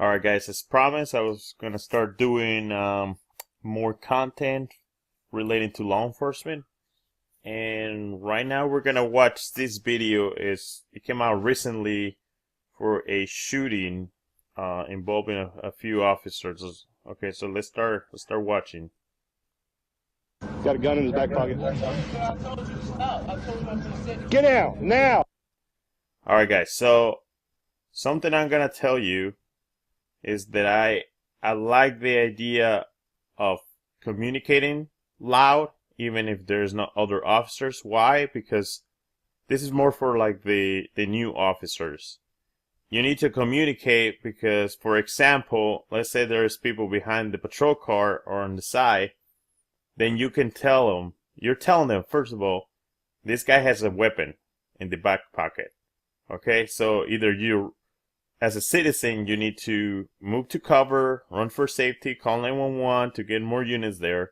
Alright guys, as promised, I was going to start doing more content relating to law enforcement. And right now we're going to watch this video. It came out recently for a shooting involving a few officers. Okay, so let's start watching. Got a gun in his back pocket. Get out now! Alright guys, so something I'm going to tell you is that I like the idea of communicating loud even if there's no other officers. Why? Because this is more for like the new officers. You need to communicate because, for example, let's say there's people behind the patrol car or on the side, then you can tell them, you're telling them, first of all, this guy has a weapon in the back pocket. Okay, so either you, as a citizen, you need to move to cover, run for safety, call 911 to get more units there.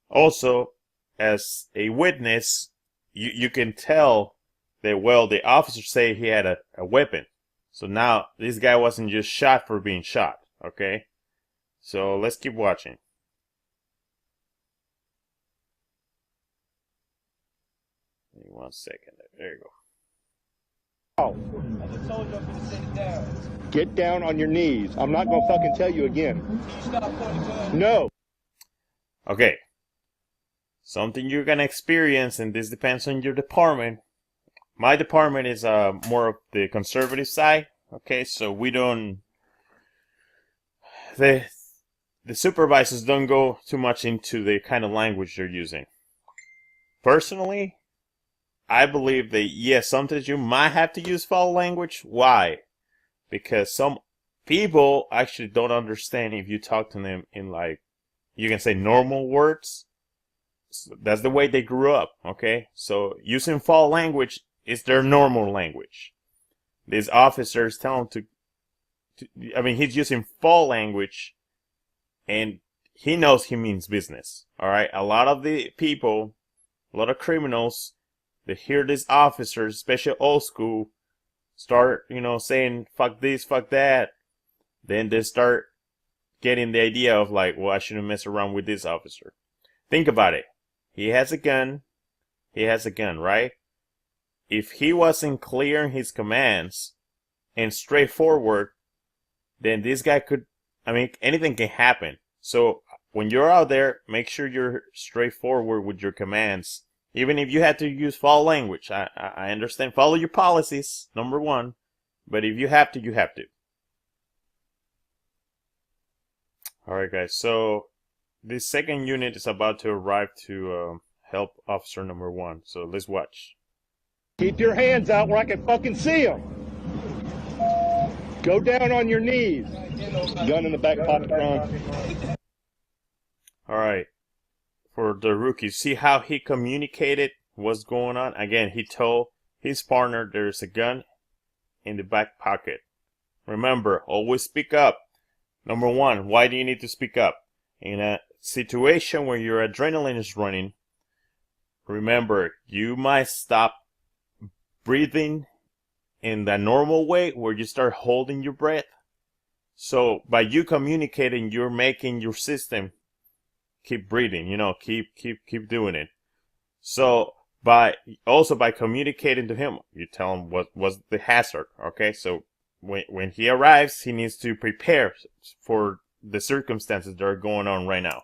Also, as a witness, you can tell that, well, the officers say he had a weapon. So now, this guy wasn't just shot for being shot, okay? So let's keep watching. Give me 1 second. There you go. Get down on your knees. I'm not gonna fucking tell you again. No. Okay. Something you're gonna experience, and this depends on your department. My department is more of the conservative side. Okay, so we don't. The supervisors don't go too much into the kind of language they're using. Personally, I believe that, yes, sometimes you might have to use foul language. Why? Because some people actually don't understand if you talk to them in, like, you can say normal words. That's the way they grew up, okay? So using foul language is their normal language. These officers tell him I mean, he's using foul language and he knows he means business, alright? A lot of the people, a lot of criminals, they hear these officers, especially old school, start, saying, fuck this, fuck that. Then they start getting the idea of like, well, I shouldn't mess around with this officer. Think about it. He has a gun, right? If he wasn't clear in his commands and straightforward, then this guy could, anything can happen. So when you're out there, make sure you're straightforward with your commands. Even if you had to use foul language, I understand. Follow your policies, number one. But if you have to, you have to. Alright guys, so the second unit is about to arrive to help officer number 1. So let's watch. Keep your hands out where I can fucking see them. Go down on your knees. Gun in the back pocket, Ron. Alright. For the rookie, see how he communicated what's going on? Again, he told his partner there's a gun in the back pocket. Remember, always speak up. Number 1, why do you need to speak up? In a situation where your adrenaline is running, remember, you might stop breathing in the normal way where you start holding your breath. So by you communicating, you're making your system keep breathing, keep doing it. So by communicating to him, you tell him what was the hazard. Okay, so when he arrives, he needs to prepare for the circumstances that are going on right now.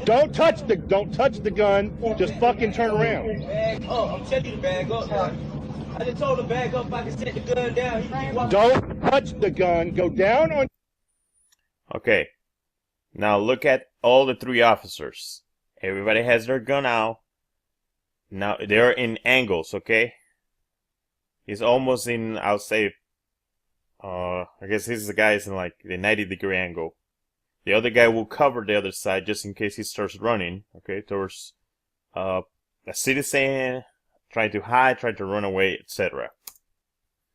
Don't touch the gun. Just fucking turn around. Bag up. I'm telling you to bag up. I just told him bag up. If I can set the gun down. Don't touch the gun. Go down on. Okay. Now look at all the 3 officers. Everybody has their gun out. Now they're in angles, okay? He's almost in, I'll say, I guess this guy is in like the 90-degree angle. The other guy will cover the other side just in case he starts running, okay, towards a citizen, trying to hide, trying to run away, etc.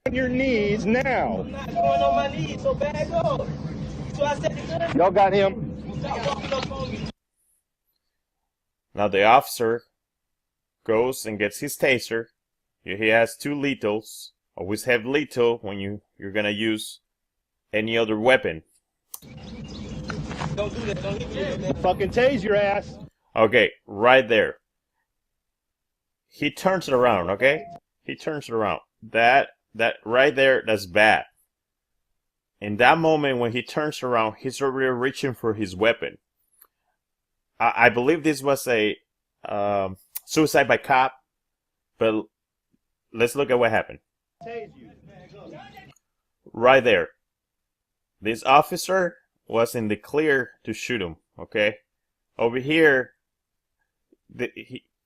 On your knees now. I'm not going on my knees, so bag up. So I said the gun. Y'all got him. Stop walking up on me. Now the officer goes and gets his taser. He has 2 lethals, Always have lethal when you're gonna use any other weapon. Don't do that. Don't hit me with that. Fucking tase your ass. Okay, right there. He turns it around, okay? He turns it around. That right there, that's bad. In that moment when he turns around, he's already reaching for his weapon. I believe this was a suicide by cop, but let's look at what happened. Tase you. Right there. This officer was in the clear to shoot him, okay? Over here,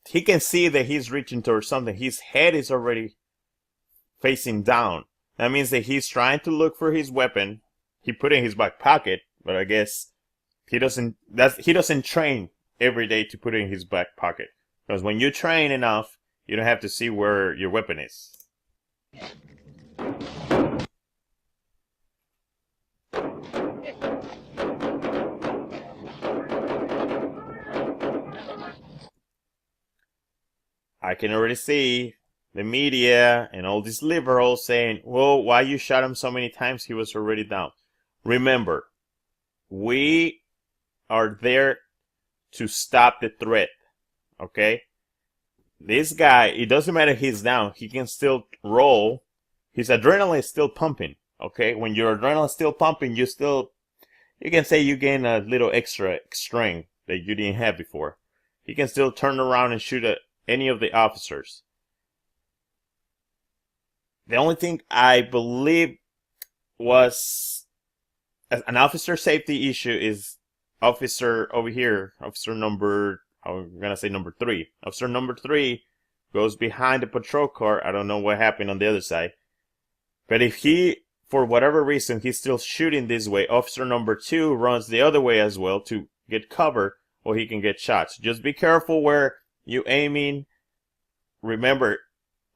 he can see that he's reaching towards something. His head is already facing down. That means that he's trying to look for his weapon. He put it in his back pocket, but I guess he doesn't train every day to put it in his back pocket. Because when you train enough, you don't have to see where your weapon is. I can already see the media and all these liberals saying, well, why you shot him so many times? He was already down. Remember, we are there to stop the threat, okay? This guy, it doesn't matter if he's down. He can still roll. His adrenaline is still pumping, okay? When your adrenaline is still pumping, you can say you gain a little extra strength that you didn't have before. He can still turn around and shoot at any of the officers. The only thing I believe was an officer safety issue is officer over here, officer number, I'm gonna say number 3. Officer number 3 goes behind the patrol car. I don't know what happened on the other side. But if he, for whatever reason, he's still shooting this way, officer number 2 runs the other way as well to get cover, or he can get shot. So just be careful where you aiming. Remember,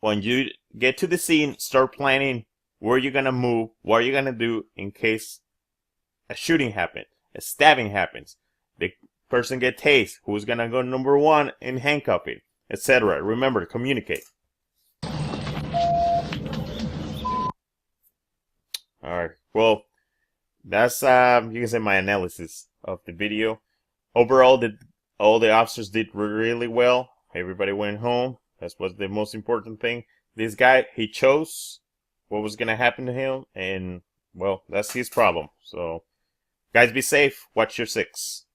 when you get to the scene, start planning where you're gonna move, what you're gonna do in case a shooting happens, a stabbing happens, the person get tased, who's gonna go number 1 in handcuffing, etc. Remember to communicate. Alright, well, that's you can say my analysis of the video. Overall, all the officers did really well. Everybody went home. That was the most important thing. This guy, he chose what was going to happen to him, and, well, that's his problem. So, guys, be safe. Watch your 6.